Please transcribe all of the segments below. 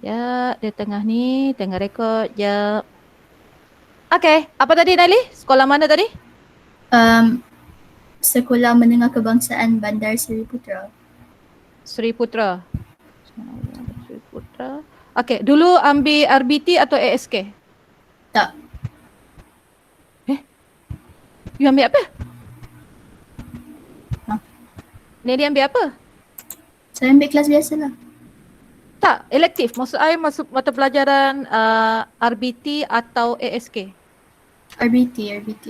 Ya, dia tengah ni, tengah rekod. Ya. Okay, apa tadi Nali? Sekolah mana tadi? Um, Sekolah Menengah Kebangsaan Bandar Seri Putra. Sri Putra. Sri Putra. Okay, dulu ambil RBT atau ASK? Tak, Eh, you ambil apa? ha, Nali ambil apa? saya ambil kelas biasa lah. Tak, elektif. Maksud saya masuk mata pelajaran RBT atau ASK? RBT. RBT.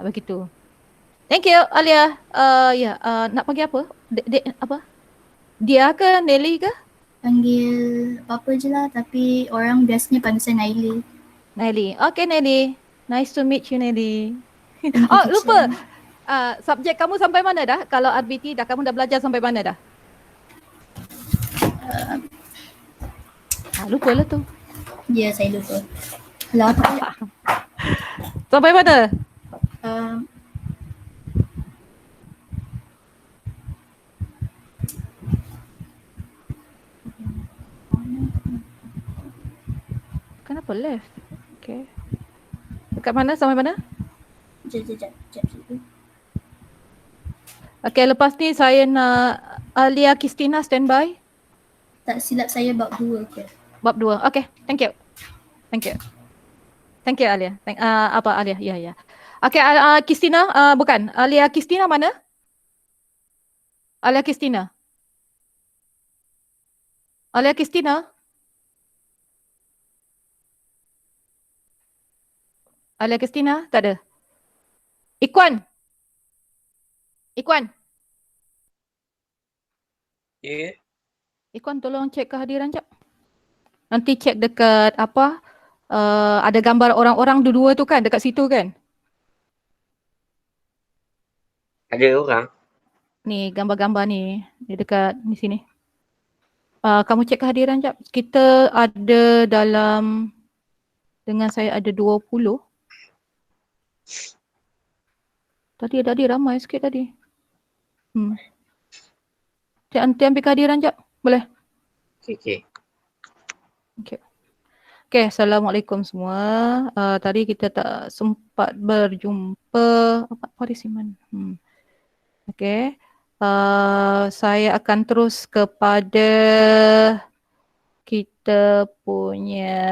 Begitu. Thank you, Alia. Ya, nak panggil apa? Dek, apa? Dia ke? Nelly ke? Panggil apa-apa je lah, tapi orang biasanya panggil saya Naili. Nelly. Okay, Nelly. Nice to meet you, Nelly. Thank you, Oh, lupa. teacher. Subjek kamu sampai mana dah? Kalau RBT dah kamu dah belajar sampai mana dah? Lupa lah tu. Ya, saya lupa. Kalau apa? Sampai mana? Um, Kenapa left? Okay. Dekat mana? Sampai mana? Sekejap. Okay, lepas ni saya nak Alia Kristina standby. Tak silap saya bab 2 ke? Bab 2. Okay, thank you. Thank you. Thank you, Alia. Apa Alia? Ya, ya. Okay, Kristina, bukan. Alia Kristina mana? Alia Kristina. Alia Kristina? Alia Kristina? Tak ada. Ikwan. Ikwan. Ya. Ikwan tolong cek kehadiran jap. Nanti cek dekat apa? Ada gambar orang-orang dua-dua tu kan dekat situ kan? Ada orang. Ni gambar-gambar ni dekat di sini. Kamu cek kehadiran jap. Kita ada dalam dengan saya ada 20. Tadi ramai sikit tadi. Nanti ambil kehadiran jap. Boleh? Okey. Okay. Okay, Assalamualaikum semua. Tadi kita tak sempat berjumpa. Apa parisiman? Okay. Saya akan terus kepada kita punya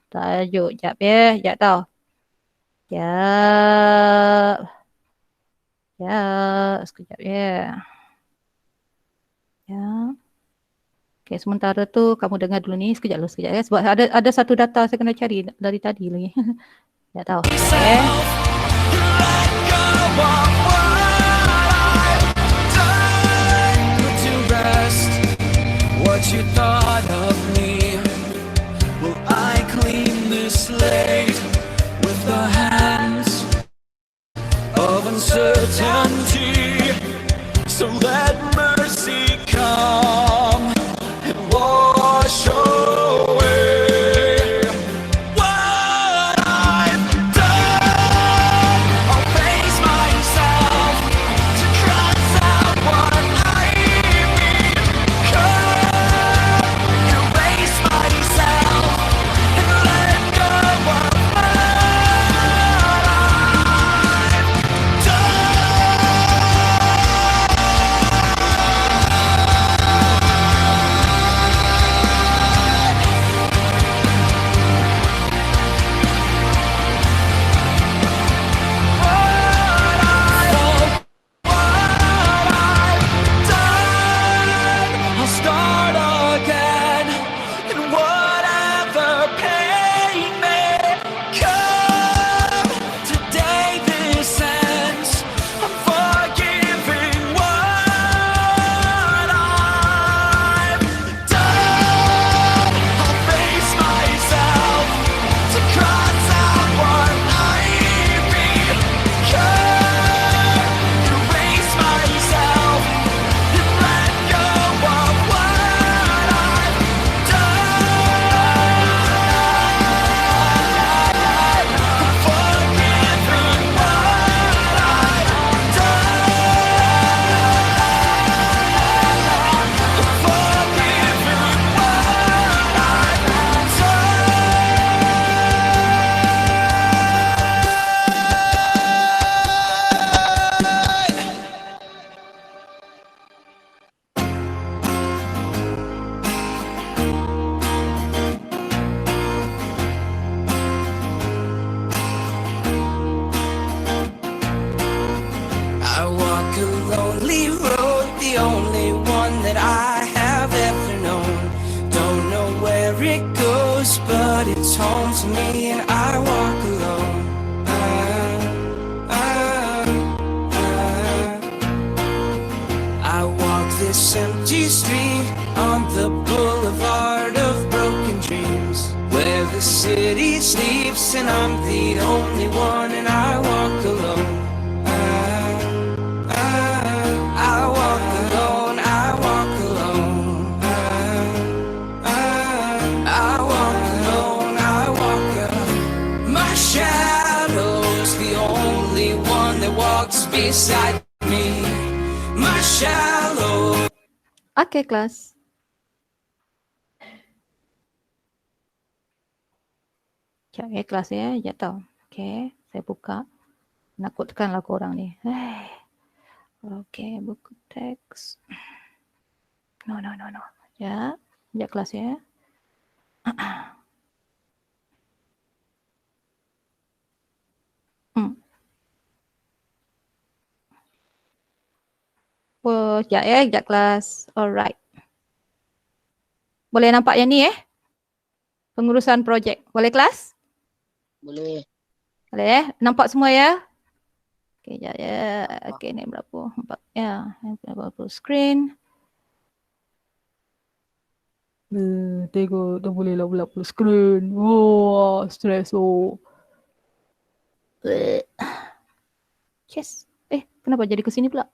tajuk. Jap ya. Jap tau. Jap. Sekejap ya. Ya. Okay, sementara tu kamu dengar dulu ni sekejap ya. Sebab ada satu data saya kena cari dari tadi lagi. Tak tahu. Okay. What you thought of me? Will I clean this slate with the hands of uncertainty? So let mercy come and wash away what I've done. I'll face myself. this empty street on the boulevard of broken dreams, where the city sleeps and I'm the only one and I walk alone. I walk alone, I walk alone. I walk alone, I walk alone. My shadow's the only one that walks beside me. My shallow. Okay, kelas. Sekejap ya kelas ya, sekejap tau. Okay, saya buka. Nakutkanlah korang ni. Okay, buku teks. No. Ya, sekejap kelas ya. Oh, sekejap ya, sekejap kelas. Alright. Boleh nampak yang ni pengurusan projek. Boleh kelas? Boleh. Boleh nampak semua ya? Okay, sekejap ya. Okay, ni berapa? 4 ya. Berapa screen? Tengok, dah boleh lah pula full screen. Wah, stress Yes. Kenapa jadi ke sini pula?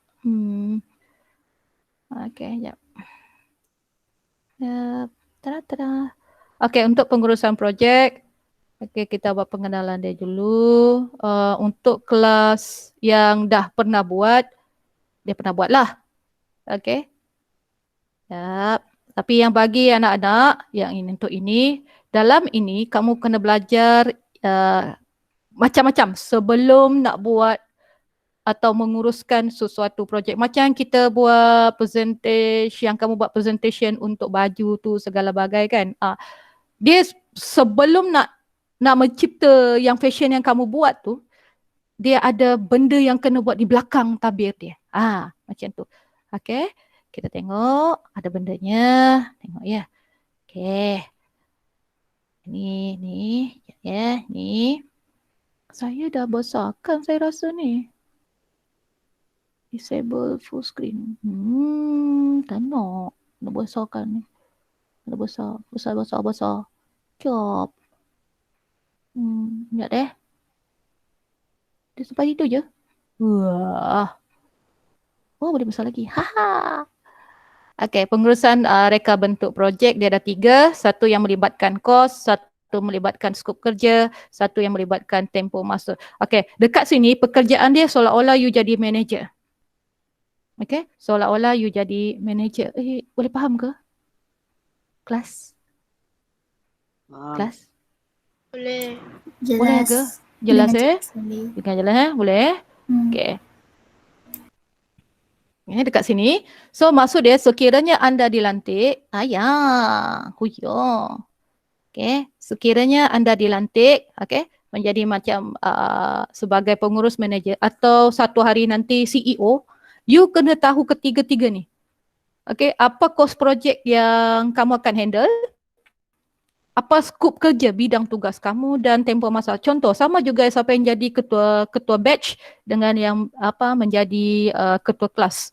Okay, sekejap. Tada. Okay, untuk pengurusan projek. Okay, kita buat pengenalan dia dulu. Untuk kelas yang dah pernah buat, dia pernah buat lah. Okay. Yap. Tapi yang bagi anak-anak yang ini untuk ini, dalam ini kamu kena belajar macam-macam sebelum nak buat atau menguruskan sesuatu projek. Macam kita buat presentation, yang kamu buat presentation untuk baju tu segala bagai kan. Dia sebelum nak mencipta yang fashion yang kamu buat tu, dia ada benda yang kena buat di belakang tabir dia. Macam tu. Okay. Kita tengok ada bendanya. Tengok ya. Okay. Ni. Ya, ni. Saya dah besarkan saya rasa ni. Disable full screen. Tak nak. Nak besarkan ni. Nak besar. Jom. Sekejap deh. Dia sampai itu je. Wah. Oh, boleh besar lagi. Okey, pengurusan reka bentuk projek dia ada 3. Satu yang melibatkan kos, satu melibatkan skop kerja, satu yang melibatkan tempoh masa. Okey, dekat sini pekerjaan dia seolah-olah you jadi manager. Okey, seolah-olah you jadi manager. Boleh faham ke? Kelas? Kelas? Boleh. Boleh ke? Jelas Dengan jelas boleh? Okey. Dekat sini. So maksud dia sekiranya anda dilantik, okay. Sekiranya anda dilantik, okay, menjadi macam sebagai pengurus manager atau satu hari nanti CEO, you kena tahu ketiga-tiga ni. Okay, apa cost project yang kamu akan handle, apa skop kerja bidang tugas kamu dan tempoh masa. Contoh sama juga siapa yang jadi ketua batch dengan yang menjadi ketua kelas.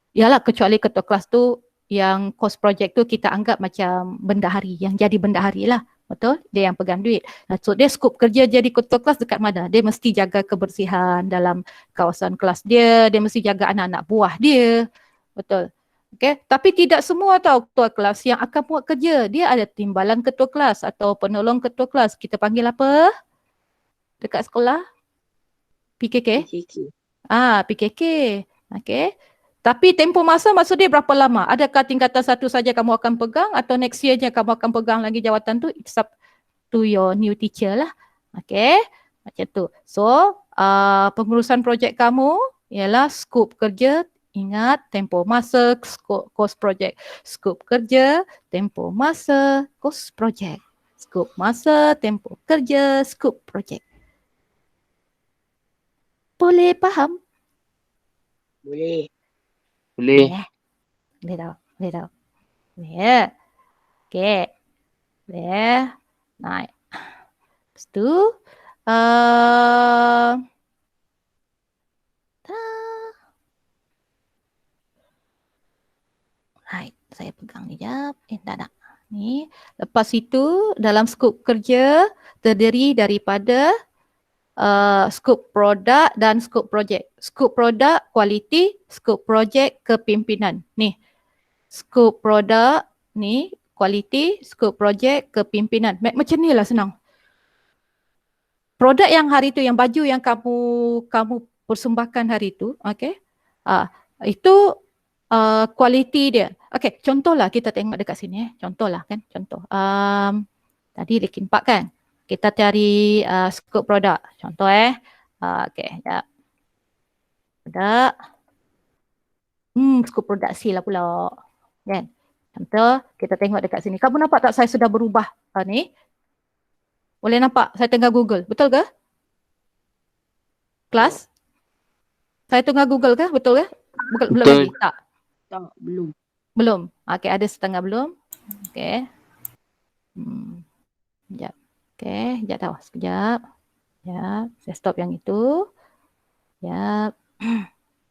Yalah, kecuali ketua kelas tu yang cost project tu kita anggap macam bendahari, yang jadi bendahari lah. Betul? Dia yang pegang duit. So dia skop kerja jadi ketua kelas dekat mana? Dia mesti jaga kebersihan dalam kawasan kelas dia, dia mesti jaga anak-anak buah dia. Betul? Okay. Tapi tidak semua tahu ketua kelas yang akan buat kerja. Dia ada timbalan ketua kelas atau penolong ketua kelas. Kita panggil apa? Dekat sekolah? PKK? PKK. Okay. Tapi tempoh masa maksud dia berapa lama? Adakah tingkatan 1 saja kamu akan pegang atau next year je kamu akan pegang lagi jawatan tu? It's up to your new teacher lah. Okay. Macam tu. So, pengurusan projek kamu ialah skop kerja. Ingat, tempoh masa, cost projek. Skop kerja, tempoh masa, cost projek. Skop masa, tempoh kerja, skop projek. Boleh faham? Boleh. Boleh tau. Ya. Okey. Boleh. Naik. Lepas tu. Right, saya pegang ni jap. Tak. Ni, lepas itu dalam skop kerja terdiri daripada skop produk dan skop projek. Skop produk kualiti, skop projek kepimpinan. Ni, skop produk ni kualiti, skop projek kepimpinan. Macam ni lah senang. Produk yang hari tu, yang baju yang kamu persembahkan hari tu, okay, itu kualiti dia. Okay, contohlah kita tengok dekat sini. Contohlah kan, contoh. Tadi Linkin Park kan. Kita cari skop produk. Contoh okay, sekejap. Produk. Skop produksi lah pula. Kan? Contoh, kita tengok dekat sini. Kamu nampak tak saya sudah berubah ni? Boleh nampak saya tengah Google. Betul ke? Kelas? Saya tengah Google ke? Betul ke? Belum lagi? Tak. Tak, belum. Belum. Okay, ada setengah belum. Okay. Sekejap. Okay, sekejap tahu. Sekejap. Sekejap. Saya stop yang itu. Sekejap.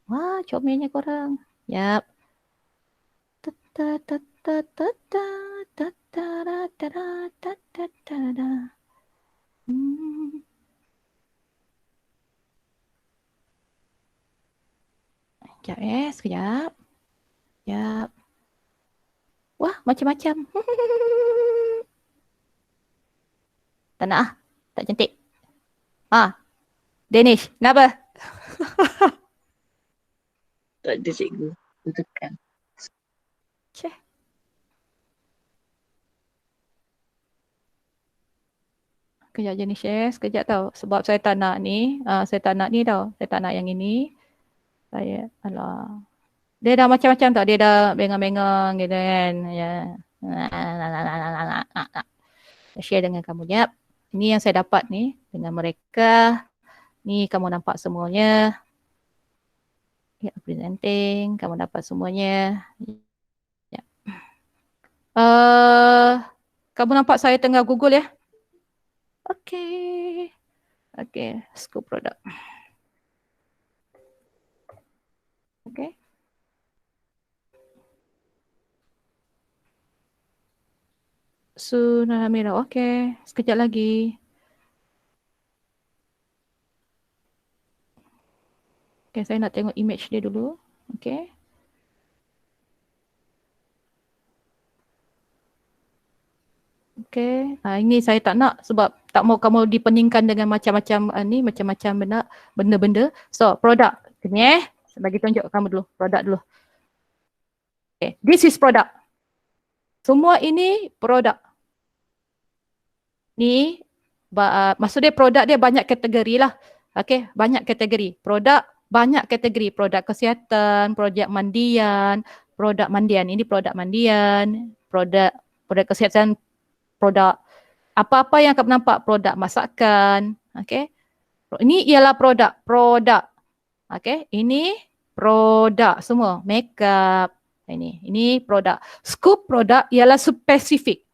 Wah, comelnya korang. Sekejap. Sekejap sekejap. Sekejap. Wah, macam-macam. Tak nak ah. Tak cantik. Danish, kenapa? Tak ada cikgu. Aku tekan. Cih. Kejap je ni share, sekejap tau. Sebab saya tak nak ni. Saya tak nak ni tau. Saya tak nak yang ini. Saya, alah. Dia dah macam-macam tau. Dia dah bengang-bengang gitu kan. Ya. Saya share dengan kamu. Jap. Ini yang saya dapat ni. Dengan mereka. Ni kamu nampak semuanya. Ya, presenting. Kamu dapat semuanya. Ya. Kamu nampak saya tengah Google ya? Okay. Okay. Scope product. Okay. Sunamira. Okay. Sekejap lagi. Okay, saya nak tengok image dia dulu. Okay. Okay, ini saya tak nak sebab tak mau kamu dipeningkan dengan macam-macam ni, macam-macam benda-benda. So, produk. Sini saya bagi tunjuk kamu dulu, produk dulu. Okay, this is produk. Semua ini produk. Ni, maksudnya produk dia banyak kategori lah. Okay, banyak kategori. Produk, banyak kategori. Produk kesihatan, produk mandian, ini produk mandian, produk kesihatan, produk apa-apa yang kamu nampak, produk masakan, okey. Ini ialah produk. Okey, ini produk semua, makeup. Ini produk. Skop produk ialah spesifik.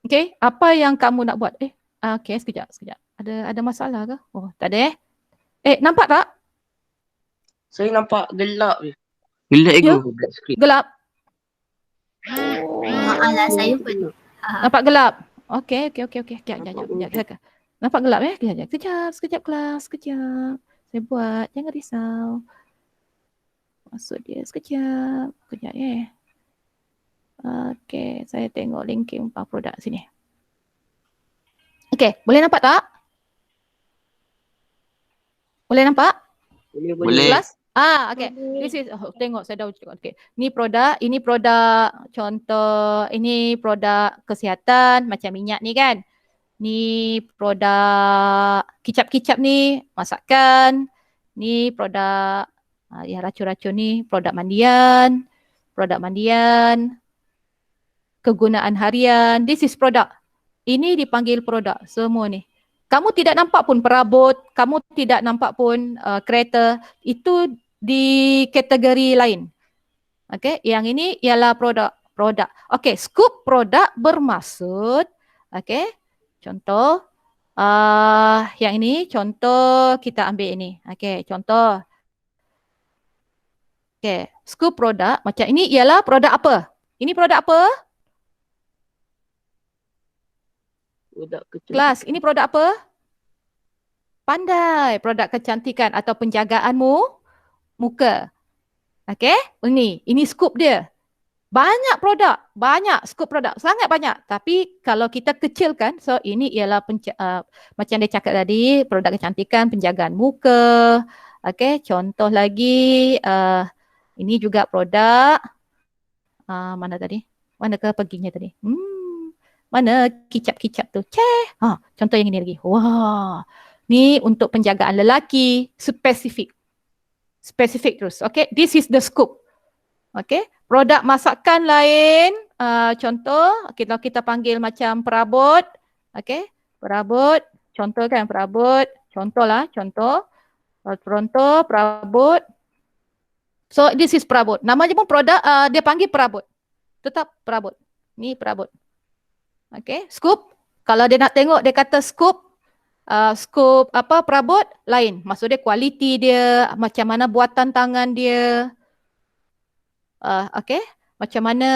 Okey, apa yang kamu nak buat? Okey, sekejap. Ada masalah ke? Oh, tak ada nampak tak? Saya nampak gelap je. Gelap Ya. ego black screen. Gelap. Alah, saya pun. Nampak gelap. Okey. Sekejap. Nampak gelap Sekejap kelas, sekejap. Saya buat, jangan risau. Maksud dia sekejap Okey, saya tengok linking produk sini. Okey, boleh nampak tak? Boleh nampak? Boleh. Kelas? Okey. This is tengok saya dah cakap. Okey. Ini produk contoh, ini produk kesihatan macam minyak ni kan. Ni produk kicap-kicap ni masakan. Ni produk yang racun-racun ni produk mandian. Kegunaan harian. This is produk. Ini dipanggil produk semua ni. Kamu tidak nampak pun perabot, kamu tidak nampak pun kereta, itu di kategori lain. Okey, yang ini ialah produk. Okey, skop produk bermaksud, okey, contoh, yang ini contoh kita ambil ini. Okey, contoh. Okey, skop produk macam ini ialah produk apa? Ini produk apa? Budak kecil. Kelas, ini produk apa? Pandai, produk kecantikan atau penjagaanmu muka. Okey, ini scoop dia. Banyak produk, banyak scoop produk, sangat banyak. Tapi kalau kita kecilkan, so ini ialah macam dia cakap tadi, produk kecantikan, penjagaan muka. Okey, contoh lagi, ini juga produk, mana tadi? Mana ke perginya tadi? Mana kicap-kicap tu? Contoh yang ini lagi. Wah, ni untuk penjagaan lelaki, spesifik. Spesifik terus. Okay, this is the scoop. Okay, produk masakan lain, contoh kalau kita panggil macam perabot. Okay, perabot, contoh kan perabot. Contoh, perabot. So this is perabot. Namanya pun produk, dia panggil perabot. Tetap perabot. Ni perabot. Okay, scoop. Kalau dia nak tengok, dia kata scoop. Scoop apa perabot lain. Maksud dia kualiti dia, macam mana buatan tangan dia. Okay, macam mana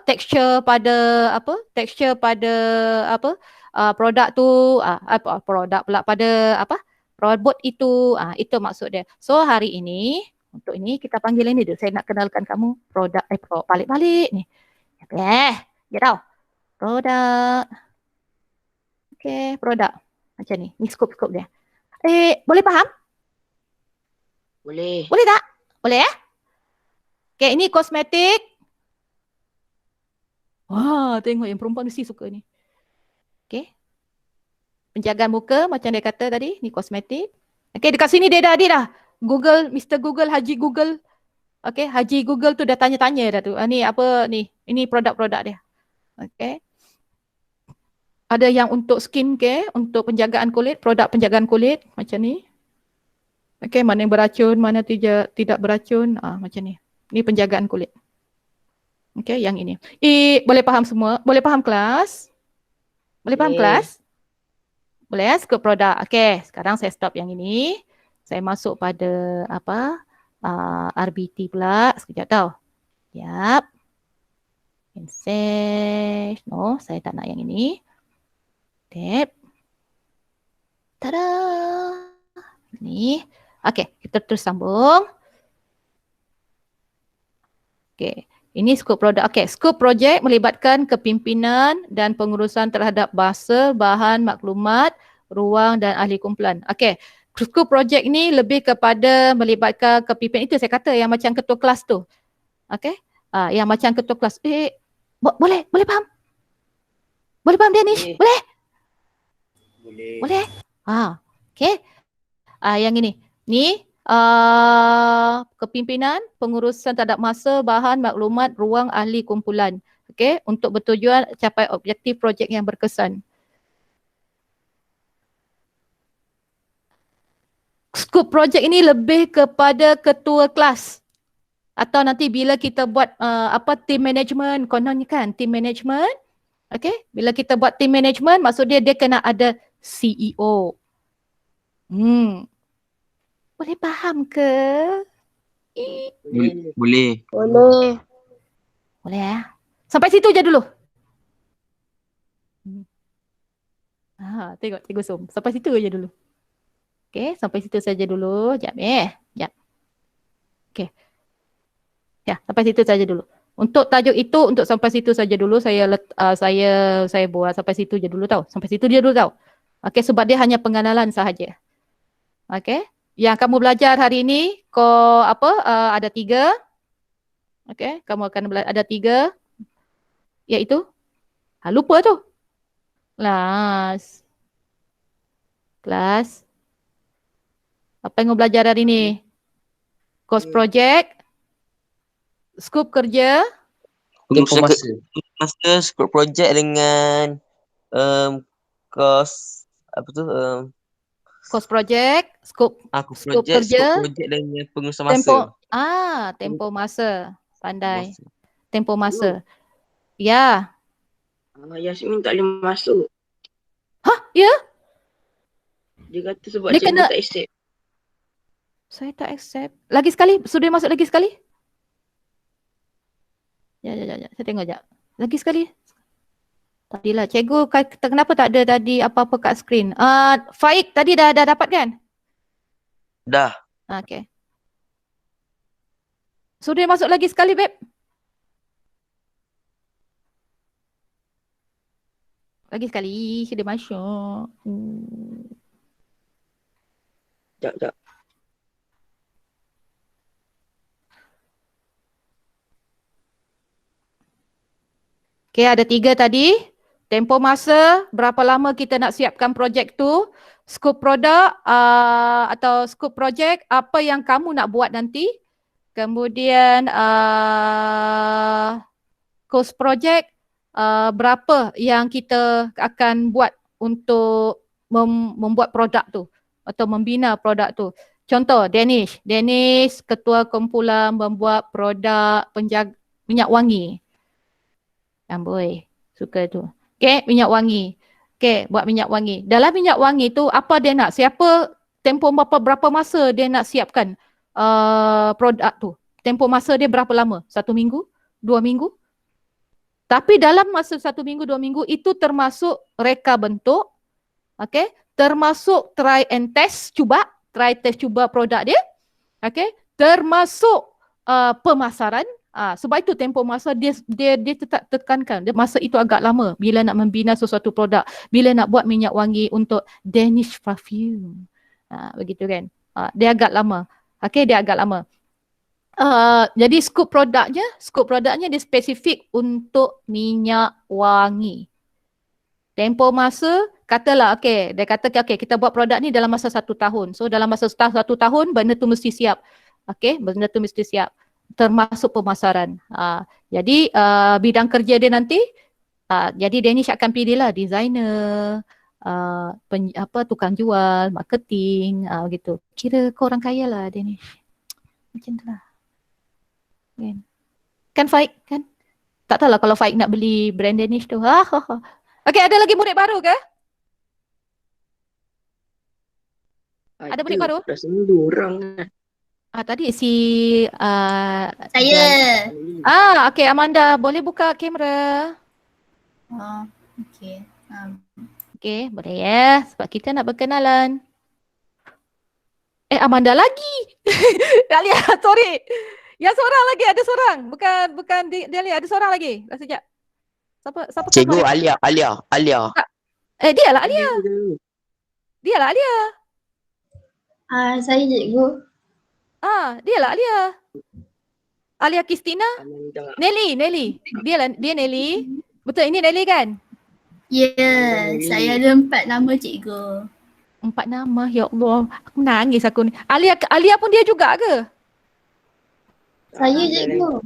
tekstur pada apa? Tekstur pada apa? Produk tu, produk pula pada apa? Perabot itu, itu maksud dia. So hari ini untuk ini kita panggil ini dulu. Saya nak kenalkan kamu produk balik-balik ni. Ya tahu. Produk. Okay, produk. Macam ni. Ni skop-skop dia. Boleh faham? Boleh. Boleh tak? Boleh Okay, ini kosmetik. Wah, tengok yang perempuan mesti suka ni. Okay. Penjagaan muka macam dia kata tadi. Ni kosmetik. Okay, dekat sini dia dah ada dah. Google, Mr. Google, Haji Google. Okay, Haji Google tu dah tanya-tanya dah tu. Ni apa ni? Ini produk-produk dia. Okay. Ada yang untuk skincare, untuk penjagaan kulit, produk penjagaan kulit macam ni. Okay, mana yang beracun, mana tidak beracun, macam ni. Ni penjagaan kulit. Okay, yang ini. Boleh faham semua? Boleh faham kelas? Boleh faham kelas? Boleh ya, skop produk. Okay, sekarang saya stop yang ini. Saya masuk pada apa? RBT pula. Sekejap tau. Sekejap. Save. No, saya tak nak yang ini. Tab. Tada. Ni. Okey, kita terus sambung. Okey, ini skop produk. Okey, skop projek melibatkan kepimpinan dan pengurusan terhadap bahasa, bahan, maklumat, ruang dan ahli kumpulan. Okey, skop projek ni lebih kepada melibatkan kepimpinan. Itu saya kata yang macam ketua kelas tu. Okey, yang macam ketua kelas. Boleh faham? Boleh faham Danish? Boleh? Boleh? Okey. Yang ini. Ni kepimpinan, pengurusan terhadap masa, bahan, maklumat, ruang, ahli kumpulan. Okey, untuk bertujuan capai objektif projek yang berkesan. Skop projek ini lebih kepada ketua kelas. Atau nanti bila kita buat team management, kononnya kan, team management. Okey, bila kita buat team management, maksud dia kena ada CEO. Boleh faham ke? Boleh. Boleh ya? Sampai situ je dulu. Tengok Cikgu Som. Sampai situ je dulu. Okey, sampai situ saja dulu. Sekejap sekejap. Okey. Ya, sampai situ saja dulu. Untuk tajuk itu, untuk sampai situ saja dulu saya buat sampai situ je dulu tau. Sampai situ je dulu tau. Okey, sebab dia hanya pengenalan sahaja. Okey. Yang kamu belajar hari ini, ada 3. Okey, kamu akan belajar ada 3. Iaitu? Lupa tu. Kelas. Apa yang kamu belajar hari ini? Course project. Skop kerja. Masa skop projek dengan kos apa tu? Course project, skop kerja. Skop projek dengan pengurusan masa. Tempoh masa. Pandai. Tempoh masa. Ya. Yasmin tak boleh masuk. Ya? Dia kata sebab Dia cikgu tak accept. Saya tak accept. Lagi sekali, sudah masuk lagi sekali? Ya. Saya tengok jap. Lagi sekali. Tadilah cikgu kenapa tak ada tadi apa-apa kat skrin? Faik tadi dah dapat kan? Dah. Okay. Sudah masuk lagi sekali, Beb. Lagi sekali, sudah masuk. Sekejap. Okay, ada 3 tadi. Tempoh masa, berapa lama kita nak siapkan projek tu. Skop produk atau skop projek, apa yang kamu nak buat nanti. Kemudian cost projek, berapa yang kita akan buat untuk membuat produk tu atau membina produk tu. Contoh, Danish, ketua kumpulan membuat produk minyak wangi. Amboi, suka tu. Okay, minyak wangi. Okay, buat minyak wangi. Dalam minyak wangi tu, apa dia nak? Tempoh berapa masa dia nak siapkan produk tu? Tempoh masa dia berapa lama? 1 minggu? 2 minggu? Tapi dalam masa 1 minggu, 2 minggu, itu termasuk reka bentuk. Okay, termasuk try test cuba produk dia. Okay, termasuk pemasaran. Sebab itu tempoh masa dia tetap tekankan. Masa itu agak lama bila nak membina sesuatu produk. Bila nak buat minyak wangi untuk Danish perfume. Begitu kan. Dia agak lama. Okay, dia agak lama. Jadi skop produknya dia spesifik untuk minyak wangi. Tempoh masa, katalah okay, dia kata okay, kita buat produk ni dalam masa 1 tahun. So dalam masa 1 tahun benda tu mesti siap. Okay, benda tu mesti siap. Termasuk pemasaran. Jadi bidang kerja dia nanti, jadi Danish akan pilihlah designer, tukang jual, marketing, gitu. Kira kau orang kaya lah Danish. Macam tu lah. Kan Faik kan? Tak tahulah kalau Faik nak beli brand Danish tu. Okay, ada lagi murid baru ke? Ada murid baru? Dah semua 2 orang kan. Tadi si Saya. Okay, Amanda, boleh buka kamera? Okay. Okay, boleh ya. Sebab kita nak berkenalan. Amanda lagi. Dahlia, sorry. Yang seorang lagi, ada seorang. Bukan Dahlia, ada seorang lagi. Sekejap. Siapa Cikgu kamu? Alia. Dia lah Alia. Dia lah Alia. Saya cikgu. Dia lah Alia. Alia Kristina. Amanda. Nelly. Dia Nelly. Betul, ini Nelly kan? Ya, saya ada 4 nama cikgu. 4 nama, ya Allah. Aku nangis aku ni. Alia pun dia juga ke? Saya cikgu.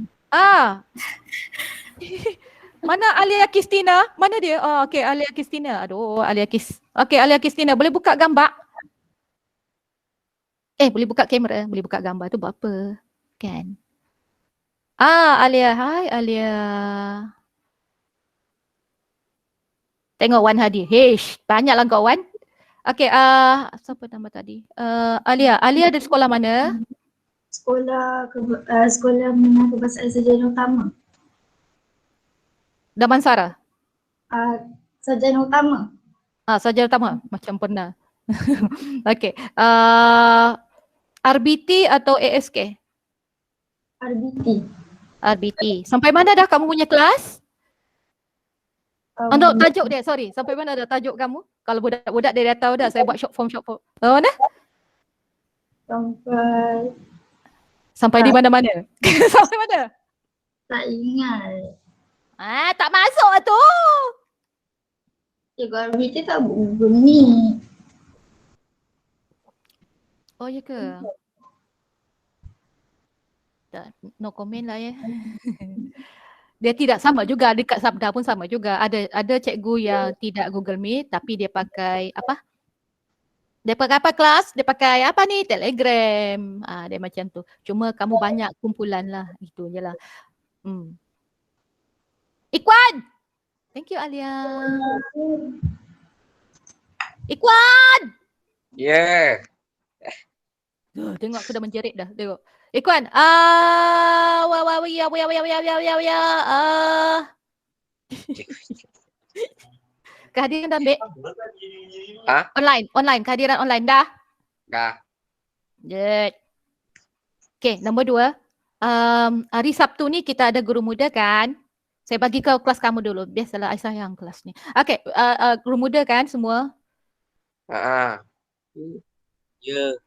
Mana Alia Kristina? Mana dia? Okay, Alia Kristina. Aduh, Okay, Alia Kristina. Boleh buka gambar? Boleh buka kamera. Boleh buka gambar tu buat apa? Kan? Alia. Hai Alia. Tengok Wan Hadi. Banyaklah kau Wan. Okay, siapa nama tadi? Alia. Alia ada sekolah mana? Sekolah Menengah Kebangsaan Sarjana Utama. Damansara? Sarjana Utama. Sarjana Utama. Macam pernah. Okay. RBT atau ASK? RBT. Sampai mana dah kamu punya kelas? Untuk tajuk dia, sorry. Sampai mana dah tajuk kamu? Kalau budak-budak dia dah tahu dah, saya buat short form. Mana? Sampai di mana-mana? Sampai mana? Tak ingat. Tak masuk tu. Cikgu RBT tak Google Meet. Oh, ya ke? No comment lah ya. Dia tidak sama juga, dekat Sabda pun sama juga. Ada cikgu yang tidak Google Meet tapi dia pakai apa? Dia pakai apa kelas? Dia pakai apa ni? Telegram. Dia macam tu. Cuma kamu banyak kumpulan lah. Itu je lah. Ikhwan! Thank you Alia. Ikhwan! Yeah. Tengok aku dah menjerit dah. Tengok. Kuan. Kehadiran dah ambil? Ha? Online. Kehadiran online dah? Dah. Good. Okay, nombor 2. Hari Sabtu ni kita ada guru muda kan? Saya bagi kau kelas kamu dulu. Biasalah Aisyah yang kelas ni. Okay, guru muda kan semua? Ha. Ya.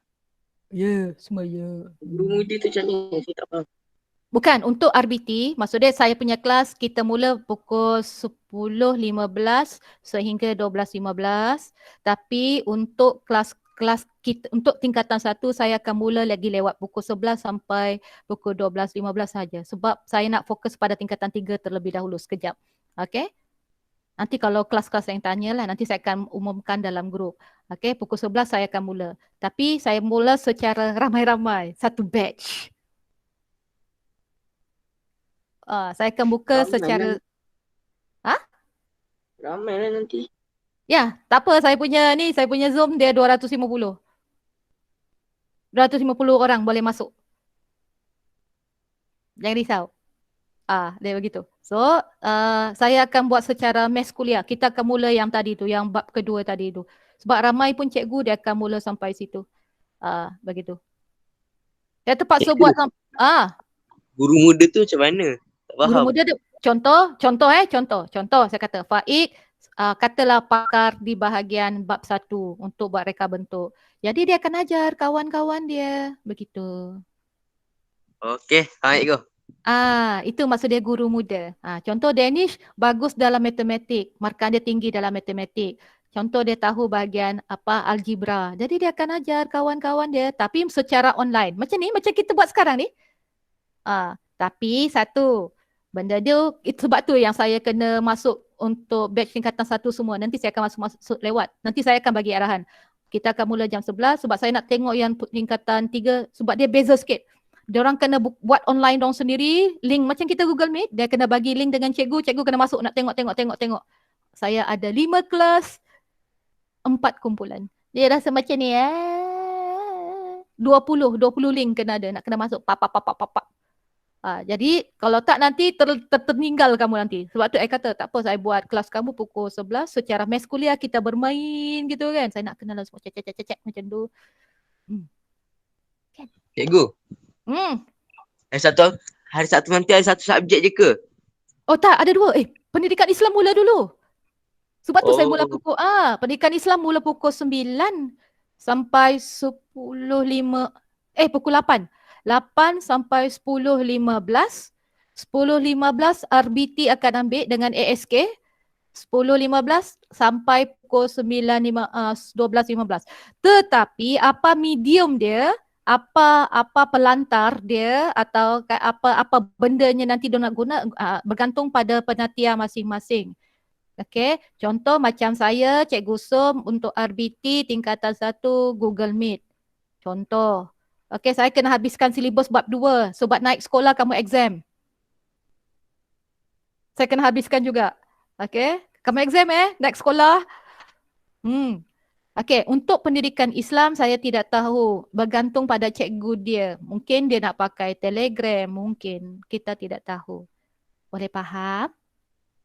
Ya, semua ya. Guru muda tu macam mana? Saya tak faham. Bukan, untuk RBT, maksudnya saya punya kelas kita mula pukul 10.15 sehingga 12.15. Tapi untuk kelas kita, untuk tingkatan 1 saya akan mula lagi lewat pukul 11 sampai pukul 12.15 saja. Sebab saya nak fokus pada tingkatan 3 terlebih dahulu sekejap. Okay? Nanti kalau kelas-kelas yang tanya lah, nanti saya akan umumkan dalam grup. Okay, pukul 11 saya akan mula. Tapi saya mula secara ramai-ramai, satu batch. Saya akan buka Ramai secara... Ramai lah nanti. Ya, tak apa. Saya punya Zoom dia 250. 250 orang boleh masuk. Jangan risau. Dia begitu. So, saya akan buat secara mes kuliah. Kita akan mula yang tadi tu, yang bab kedua tadi tu. Sebab ramai pun cikgu dia akan mula sampai situ. Begitu. Dia terpaksa buat Guru muda tu macam mana? Tak guru faham. muda dia, contoh saya kata Faik katalah pakar di bahagian bab 1 untuk buat reka bentuk. Jadi dia akan ajar kawan-kawan dia begitu. Okey, baik go. Itu maksud dia guru muda. Contoh Danish bagus dalam matematik, markah dia tinggi dalam matematik. Contoh dia tahu bahagian algebra. Jadi dia akan ajar kawan-kawan dia tapi secara online. Macam ni, macam kita buat sekarang ni. Tapi satu, benda dia, sebab tu yang saya kena masuk untuk batch tingkatan 1 semua. Nanti saya akan masuk lewat. Nanti saya akan bagi arahan. Kita akan mula jam 11 sebab saya nak tengok yang tingkatan 3 sebab dia beza sikit. Diorang kena buat online dong sendiri, link macam kita Google Meet, dia kena bagi link dengan cikgu kena masuk nak tengok. Saya ada 5 kelas, 4 kumpulan. Dia rasa macam ni 20 link kena ada, nak kena masuk pap. Jadi kalau tak nanti tertinggal kamu nanti. Sebab tu saya kata tak apa, saya buat kelas kamu pukul 11 secara mes kuliah kita bermain gitu kan. Saya nak kenal semua cek macam tu. Cikgu. Hari Sabtu nanti ada satu subjek je ke? Oh tak, ada 2. Pendidikan Islam mula dulu. Sebab tu saya mula pukul pendidikan Islam mula pukul 9 sampai 10.05 pukul 8. 8 sampai 10.15. 10.15 RBT akan ambil dengan ASK. 10.15 sampai pukul 12.15. Tetapi apa medium dia, apa pelantar dia atau apa bendanya nanti dia nak guna bergantung pada penatian masing-masing. Okey, contoh macam saya Cikgu Som untuk RBT tingkatan 1 Google Meet. Contoh. Okey, saya kena habiskan silibus bab 2 sebab naik sekolah kamu exam. Saya kena habiskan juga. Okey, kamu exam naik sekolah. Okey, untuk pendidikan Islam saya tidak tahu, bergantung pada cikgu dia. Mungkin dia nak pakai Telegram, mungkin kita tidak tahu. Boleh faham?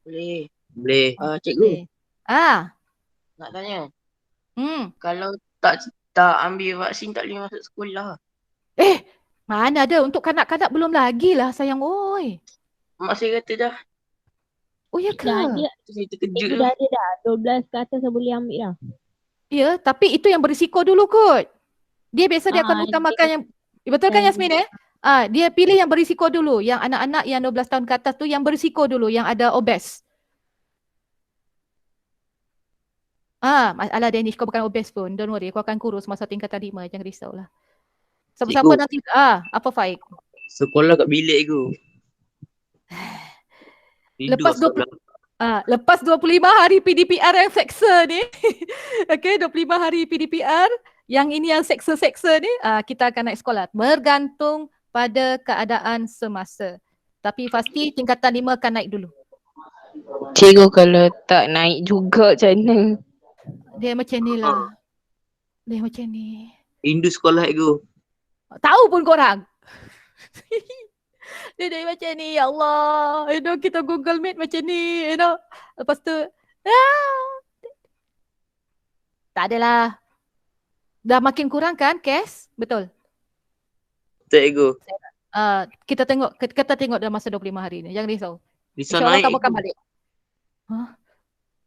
Boleh. Boleh. Cikgu. Nak tanya. Kalau tak ambil vaksin tak boleh masuk sekolah. Mana ada, untuk kanak-kanak belum lagi lah sayang oi. Mak saya kata dah. Oh ya ke? Dah ada. Saya terkejut Dah ada dah. 12 ke atas dah boleh ambil dah. Ya, tapi itu yang berisiko dulu kot. Dia biasa dia akan utamakan yang, betul kan Yasmin dia pilih yang berisiko dulu. Yang anak-anak yang 12 tahun ke atas tu yang berisiko dulu, yang ada obes. Alah Danish, kau bukan obes pun. Don't worry, kau akan kurus masa tingkatan 5. Jangan risaulah. Siapa-siapa nanti, apa Faik? Sekolah kat bilik tu. Lepas 25 hari PDPR yang seksa ni. Okay, 25 hari PDPR. Yang ini yang seksa-seksa ni, kita akan naik sekolah. Bergantung pada keadaan semasa. Tapi pasti tingkatan 5 akan naik dulu. Cikgu kalau tak naik juga macam mana? Dia macam ni lah. Dia macam ni. Rindu sekolah cikgu. Tahu pun korang. Dia jadi macam ni, ya Allah. Kita Google Meet macam ni, Lepas tu, tak adalah. Dah makin kurang kan, Kes? Betul. Betul ego. Kita tengok dalam masa 25 hari ni. Jangan risau. Bisa InsyaAllah naik. kamu akan balik.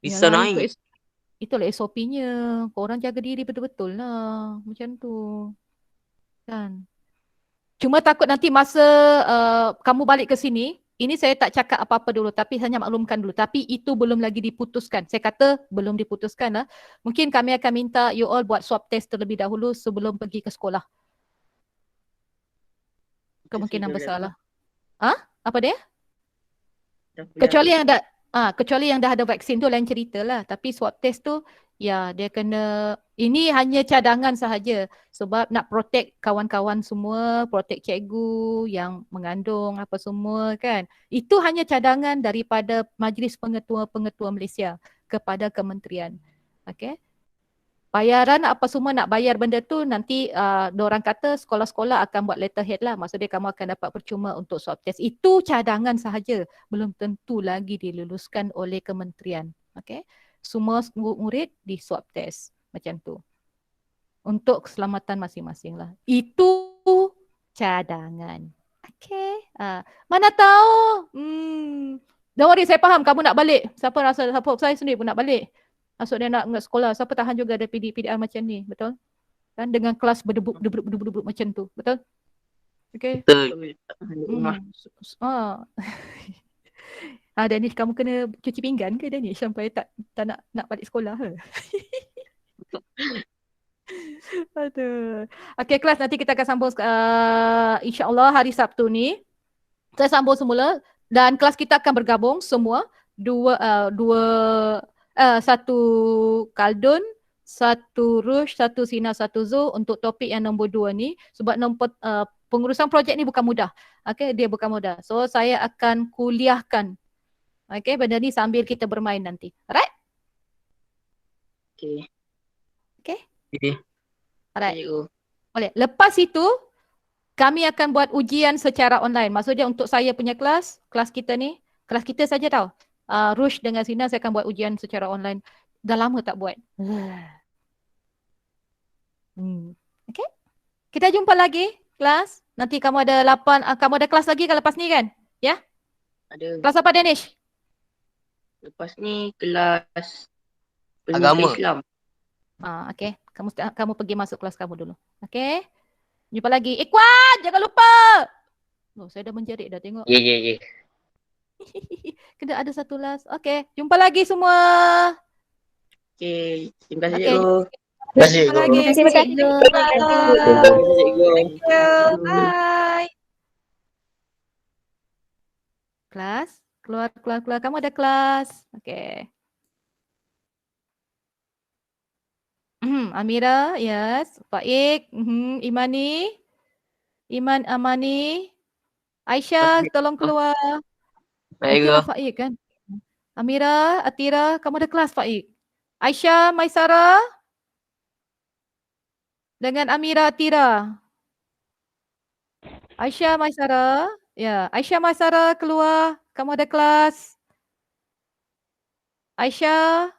Bisa Yalah, naik. itulah SOP-nya. Korang jaga diri betul-betul lah. Macam tu. Kan? Cuma takut nanti masa kamu balik ke sini, ini saya tak cakap apa-apa dulu, tapi hanya maklumkan dulu. Tapi itu belum lagi diputuskan. Saya kata belum diputuskan lah. Mungkin kami akan minta you all buat swab test terlebih dahulu sebelum pergi ke sekolah. Kemungkinan besar lah. Apa dia? Kecuali yang dah ada vaksin tu lain cerita lah. Tapi swab test tu, ya dia kena, ini hanya cadangan sahaja. Sebab nak protect kawan-kawan semua, protect cikgu yang mengandung apa semua kan. Itu hanya cadangan daripada Majlis Pengetua-Pengetua Malaysia kepada kementerian. Okay. Bayaran apa semua nak bayar benda tu nanti diorang kata sekolah-sekolah akan buat letterhead lah. Maksudnya kamu akan dapat percuma untuk swab test. Itu cadangan sahaja. Belum tentu lagi diluluskan oleh kementerian. Okay. Semua murid di swab test. Macam tu. Untuk keselamatan masing-masing lah. Itu cadangan. Okay. Mana tahu. Don't worry, saya faham kamu nak balik. Siapa saya sendiri pun nak balik. Maksud dia nak sekolah, siapa tahan juga ada PDR macam ni, betul? Kan dengan kelas berdebuk macam tu, betul? Okay. Betul. Danish, kamu kena cuci pinggan ke Danish sampai tak nak balik sekolah ke? Aduh. Okay, kelas nanti kita akan sambung insya-Allah hari Sabtu ni. Saya sambung semula dan kelas kita akan bergabung semua satu Kaldun, satu Rush, satu Sina, satu Zu untuk topik yang nombor 2 ni. Sebab pengurusan projek ni bukan mudah. Okay, dia bukan mudah. So, saya akan kuliahkan. Okay, benda ni sambil kita bermain nanti. Alright? Okay. Okay? Alright. Boleh. Lepas itu, kami akan buat ujian secara online. Maksudnya untuk saya punya kelas kita ni, kelas kita saja tau. Rush dengan Sina saya akan buat ujian secara online. Dah lama tak buat. Okay. Kita jumpa lagi kelas. Nanti kamu ada kamu ada kelas lagi kan lepas ni kan? Ya? Ada. Kelas apa Danish? Lepas ni kelas Agama. Islam. Okay. Kamu pergi masuk kelas kamu dulu. Okay. Jumpa lagi. Ikhwan, jangan lupa. Saya dah menjerit dah tengok. Ya. Kena ada satu last. Okay. Jumpa lagi semua. Okay. Terima kasih Okay. cikgu. Terima kasih, Jumpa Cikgu. lagi. Terima kasih, Cikgu. Thank you. Bye. Kelas. Keluar. Kamu ada kelas. Okay. Amira, yes. Faik, Imani. Iman Amani. Aisyah, tolong keluar. Baik, Itu Faik kan? Amira, Atira, kamu ada kelas Faik. Aisyah, Maisara. Dengan Amira, Atira. Aisyah, Maisara. Ya, Aisyah, Maisara keluar. Kamu ada kelas. Aisyah.